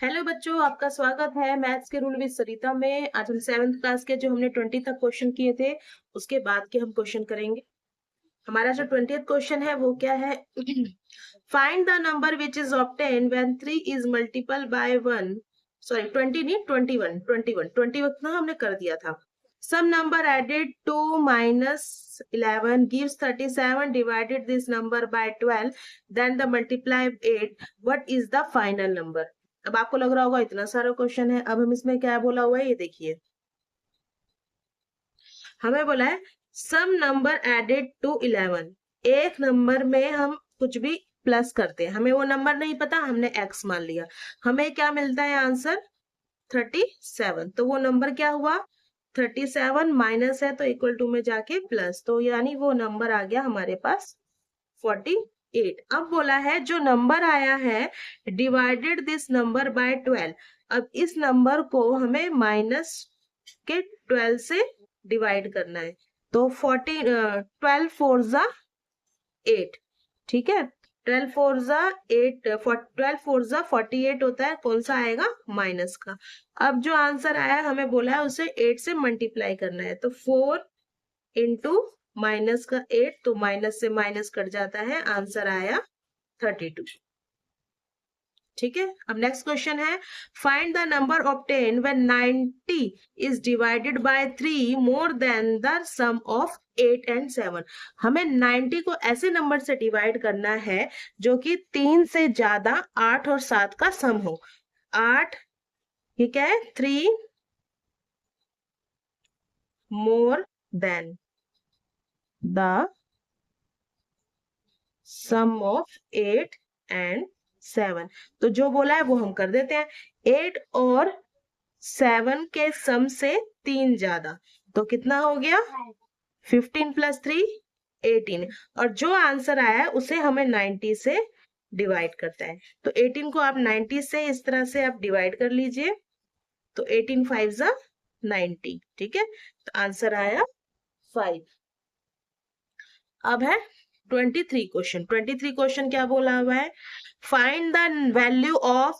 Hello बच्चों, आपका स्वागत है मैथ्स के रूल विद सरिता में। आज हम 7th क्लास के जो हमने 20 तक क्वेश्चन किए थे उसके बाद के हम क्वेश्चन करेंगे। हमारा जो 20th क्वेश्चन है वो क्या है? Find the number which is obtain when 3 is multiple bye 1। Sorry 20 नहीं, 21 ना हमने कर दिया था। सम number added to -11 gives 37, divided this number by 12, then the multiply 8, what is the final number? अब आपको लग रहा होगा इतना सारा क्वेश्चन है, अब हम इसमें क्या बोला हुआ है ये देखिए। हमें बोला है सम नंबर एडेड टू 11, एक नंबर में हम कुछ भी प्लस करते हैं, हमें वो नंबर नहीं पता, हमने x मान लिया, हमें क्या मिलता है आंसर 37। तो वो नंबर क्या हुआ 37 माइनस है तो इक्वल टू में जाके प्लस, तो यानी वो नंबर आ गया हमारे पास 48। अब बोला है जो नंबर आया है डिवाइडेड दिस नंबर बाय 12। अब इस नंबर को हमें माइनस के 12 से डिवाइड करना है, तो 12 फोर जा 8, ठीक है। 12 फोर जा 8, 12 फोर जा 48 होता है, कौन सा आएगा माइनस का। अब जो आंसर आया हमें बोला है उसे 8 से मल्टीप्लाई करना है, तो 4 इंटू माइनस का 8, तो माइनस से माइनस कट जाता है, आंसर आया 32। ठीक है। अब नेक्स्ट क्वेश्चन है find the number obtain when 90 is divided by 3 more than the sum of 8 and 7। हमें 90 को ऐसे नंबर से डिवाइड करना है जो कि 3 से ज्यादा 8 और 7 का सम हो। 8 ये क्या है 3 more than the sum of 8 and 7। तो जो बोला है वो हम कर देते हैं। 8 और 7 के सम से 3 ज्यादा, तो कितना हो गया 15 प्लस 3 18। और जो आंसर आया है उसे हमें 90 से डिवाइड करता है, तो 18 को आप 90 से इस तरह से आप डिवाइड कर लीजिए, तो 18 5 जा 90, ठीक है। तो आंसर आया 5। अब है 23 क्वेश्चन। 23 क्वेश्चन क्या बोला हुआ है find the value of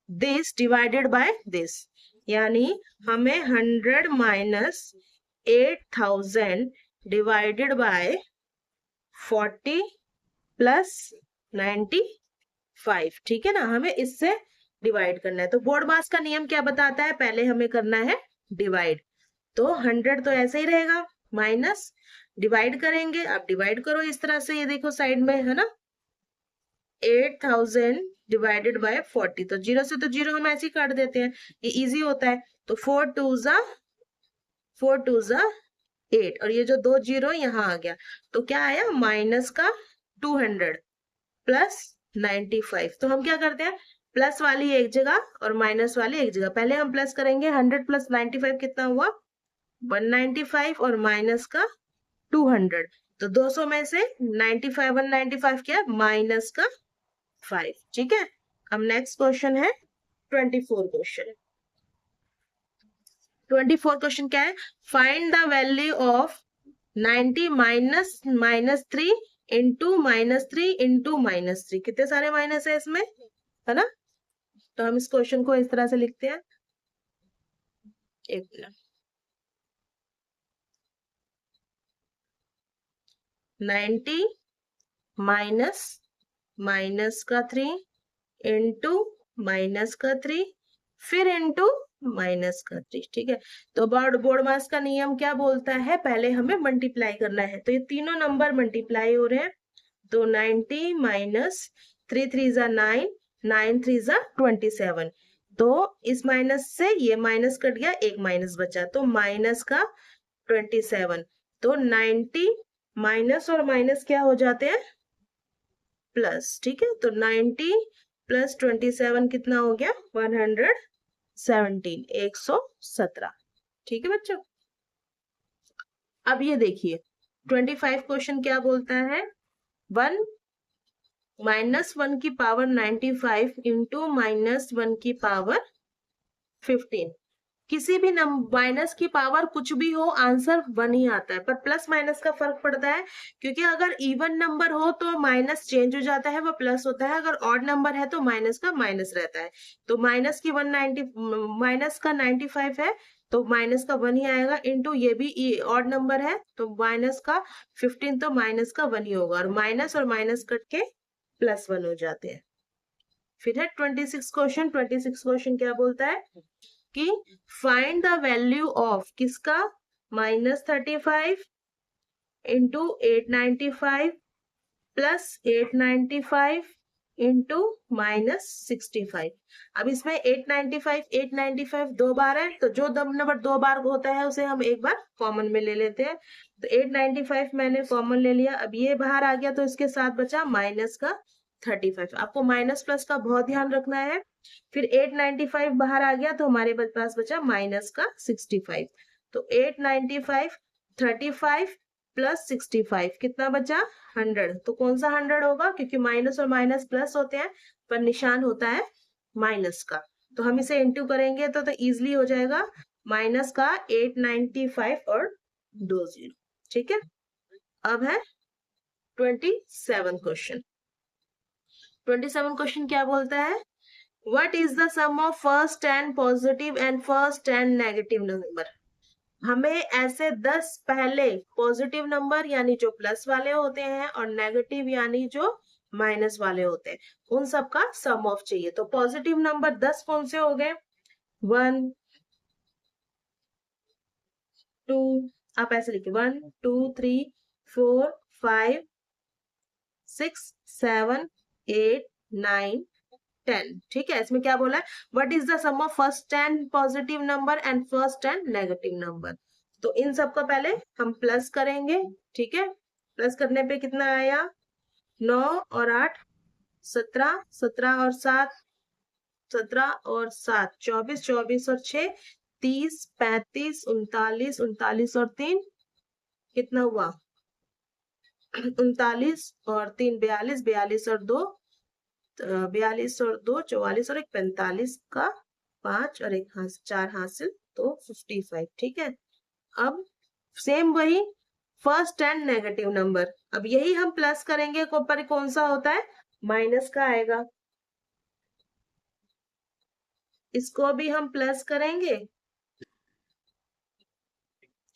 this divided by this, यानी हमें 100 माइनस 8000 डिवाइडेड बाय 40 प्लस 95, ठीक है ना, हमें इससे डिवाइड करना है। तो बोर्ड मास का नियम क्या बताता है, पहले हमें करना है डिवाइड, तो 100 तो ऐसे ही रहेगा, माइनस डिवाइड करेंगे, आप डिवाइड करो इस तरह से, ये देखो साइड में है ना 8000 डिवाइडेड बाय 40, तो जीरो से तो जीरो हम ऐसे ही काट देते हैं, ये इजी होता है। तो 4 2 जा 8, और ये जो दो जीरो यहाँ आ गया, तो क्या आया माइनस का 200 प्लस 95। तो हम क्या करते हैं प्लस वाली एक जगह और माइनस वाली एक जगह, पहले हम प्लस करेंगे 100 प्लस 95 कितना हुआ 195, और माइनस का 200, तो 200 में से 95 195 क्या माइनस का 5, ठीक है। अब नेक्स्ट क्वेश्चन है 24 क्वेश्चन। 24 क्वेश्चन क्या है find the value of 90 minus -3 into -3 into -3। कितने सारे माइनस है इसमें, है ना। तो हम इस क्वेश्चन को इस तरह से लिखते हैं, एक मिनट, 90 माइनस माइनस का 3 इंटू माइनस का 3 फिर इंटू माइनस का 3, ठीक है। तो बोर्ड मास का नियम क्या बोलता है, पहले हमें मल्टीप्लाई करना है, तो ये तीनों नंबर मल्टीप्लाई हो रहे हैं, तो 90 माइनस 3 3 जा 9 9 3 जा 27, तो इस माइनस से ये माइनस कट गया, एक माइनस बचा, तो माइनस का 27, तो 90 माइनस और माइनस क्या हो जाते हैं प्लस, ठीक है। तो 90 प्लस 27 कितना हो गया 117, 117, ठीक है बच्चों। अब ये देखिए 25 क्वेश्चन क्या बोलता है 1 -1 की पावर 95 इंटू -1 की पावर 15, किसी भी माइनस की पावर कुछ भी हो आंसर 1 ही आता है, पर प्लस माइनस का फर्क पड़ता है, क्योंकि अगर इवन नंबर हो तो माइनस चेंज हो जाता है, वो प्लस होता है, अगर ऑड नंबर है तो माइनस का माइनस रहता है। तो माइनस की 190, माइनस का 95 है तो माइनस का 1 ही आएगा, इंटू ये भी ऑड नंबर है तो माइनस का 15, तो माइनस का 1 ही होगा, और माइनस कट के +1 हो जाते हैं। फिर है 26 क्वेश्चन। 26 क्वेश्चन क्या बोलता है कि फाइंड द वैल्यू ऑफ किसका, -35 इंटू 895 प्लस 895 इंटू -65। अब इसमें 895 दो बार है, तो जो नंबर दो बार होता है उसे हम एक बार कॉमन में ले लेते हैं। तो 895 मैंने कॉमन ले लिया, अब ये बाहर आ गया तो इसके साथ बचा माइनस का 35। आपको माइनस प्लस का बहुत ध्यान रखना है। फिर 895 बाहर आ गया तो हमारे पास बचा माइनस का 65। तो 895 35 प्लस 65 कितना बचा, 100। तो कौन सा 100 होगा, क्योंकि माइनस और माइनस प्लस होते हैं पर निशान होता है माइनस का, तो हम इसे इंटू करेंगे तो इजिली हो जाएगा, माइनस का 895 और 20। ठीक है। अब है 27 क्वेश्चन। 27 क्वेश्चन क्या बोलता है, what is the sum of first 10 positive and first 10 negative number. हमें ऐसे 10 पहले पॉजिटिव नंबर यानी जो प्लस वाले होते हैं और नेगेटिव यानी जो माइनस वाले होते हैं, उन सब का सम ऑफ चाहिए। तो पॉजिटिव नंबर 10 कौन से हो गए, 1 2, आप ऐसे लिखिए 1 2 3 4 5 6 7 8 9 10। ठीक है, इसमें क्या बोला है, what is the sum of first 10 positive number and first 10 negative number. तो इन सब का पहले हम प्लस करेंगे। ठीक है, प्लस करने पे कितना आया, 9 और 8 17, 17 और 7 17 और 7 24, 24 और 6 30, 35 39, 39 और 3 कितना हुआ 39 और 3 42, 42 और 2 42 और 2 44 और 1 45 का 5 और 1 4 हासिल, तो 55। ठीक है, अब सेम वही फर्स्ट एंड नेगेटिव नंबर, अब यही हम प्लस करेंगे, पर कौन सा होता है, माइनस का आएगा। इसको भी हम प्लस करेंगे,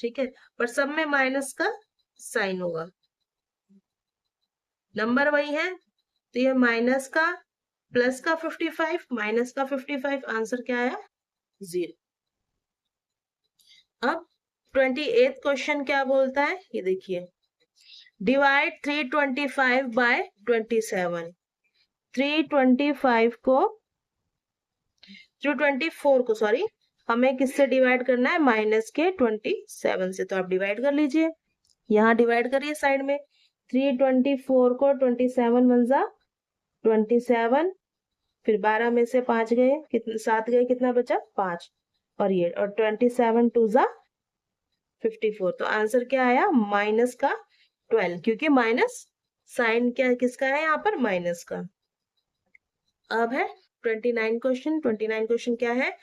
ठीक है, पर सब में माइनस का साइन होगा, नंबर वही है, तो ये माइनस का प्लस का 55 माइनस का 55, आंसर क्या आया 0। अब 28 क्वेश्चन क्या बोलता है, ये देखिए, डिवाइड 325 बाय 27। 324 को सॉरी, हमें किससे डिवाइड करना है, माइनस के 27 से, तो आप डिवाइड कर लीजिए, यहाँ डिवाइड करिए साइड में। 324 को 27 1 27, फिर 12 में से 5 गए, कितने 7 गए, कितना बचा 5, और ये और 27 2 54। तो आंसर क्या आया, माइनस का 12, क्योंकि माइनस साइन क्या किसका है यहाँ पर, माइनस का। अब है 29 क्वेश्चन। 29 क्वेश्चन क्या है,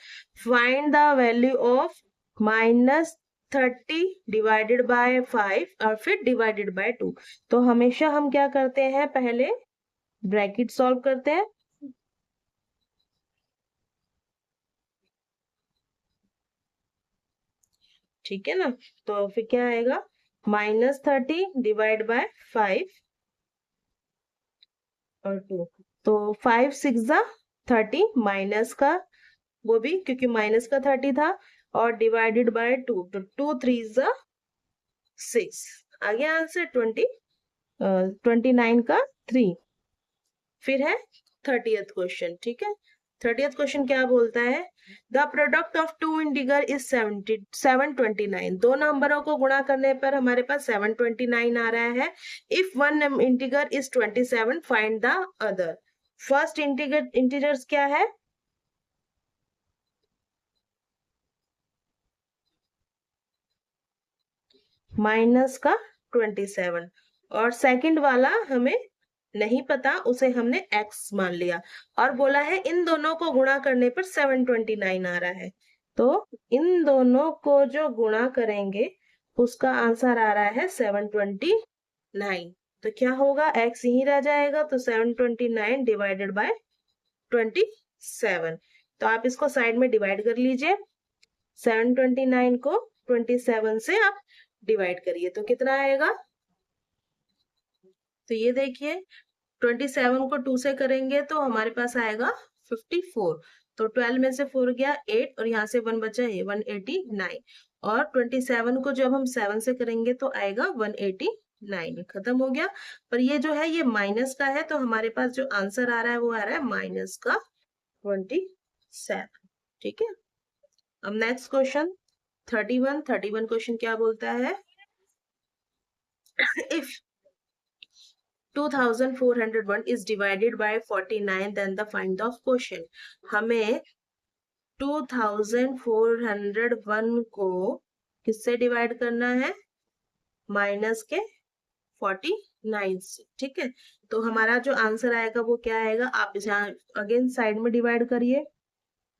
find the value of -30 divided by 5 और फिर डिवाइडेड बाय 2। तो हमेशा हम क्या करते हैं, पहले ब्रैकेट सॉल्व करते हैं, ठीक है ना। तो फिर क्या आएगा, -30 डिवाइड बाय 5 और 2, तो 5 6 30, माइनस का वो भी क्योंकि माइनस का 30 था, और डिवाइडेड बाय 2, तो 2 3 6, आ गया आंसर 29 का 3। फिर है 30th क्वेश्चन। ठीक है, 30th क्वेश्चन क्या बोलता है, the product of two integer is 729। दो नंबरों को गुणा करने पर हमारे पास 729 आ रहा है। If one integer is 27 find the other. First integers क्या है, माइनस का 27, और सेकंड वाला हमें नहीं पता, उसे हमने x मान लिया, और बोला है इन दोनों को गुणा करने पर 729 आ रहा है। तो इन दोनों को जो गुणा करेंगे उसका आंसर आ रहा है 729। तो क्या होगा, x यहीं रह जाएगा, तो 729 डिवाइडेड बाय 27। तो आप इसको साइड में डिवाइड कर लीजिए। 729 को 27 से आप डिवाइड करिए तो कितना आएगा। तो ये देखिए 27 को 2 से करेंगे तो हमारे पास आएगा 54। तो 12 में से 4 गया 8 और यहाँ से 1 बचा है 189। और 27 को जब हम 7 से करेंगे तो आएगा 189। खत्म हो गया। पर ये जो है ये माइनस का है, तो हमारे पास जो आंसर आ रहा है वो आ रहा है माइनस का 27। ठीक है। अब नेक्स्ट क्वेश्चन 31 क्वेश्चन क्या बोलता है, if 2401 is divided by 49 then the find the quotient। हमें 2401 को किससे डिवाइड करना है, माइनस के 49 से। ठीक है। तो हमारा जो आंसर आएगा वो क्या आएगा, आप इसे अगेन साइड में डिवाइड करिए।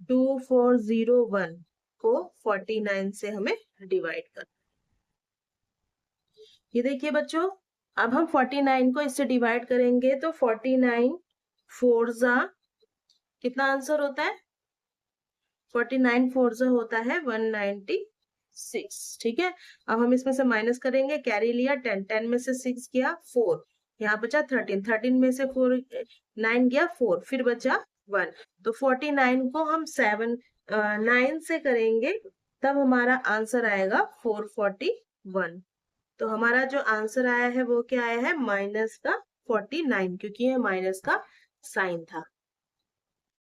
2401 को 49 से हमें डिवाइड करना। ये देखिए बच्चों, अब हम 49 को इससे डिवाइड करेंगे तो 49 4 जा कितना आंसर होता है, 49 4 जा होता है 196। ठीक है। अब हम इसमें से माइनस करेंगे, कैरी लिया 10, 10 में से 6 गया 4, यहाँ बचा 13, 13 में से 4 9 गया 4, फिर बचा 1। तो 49 को हम 9 से करेंगे तब हमारा आंसर आएगा 441। तो हमारा जो आंसर आया है वो क्या आया है, माइनस का 49, क्योंकि ये माइनस का साइन था।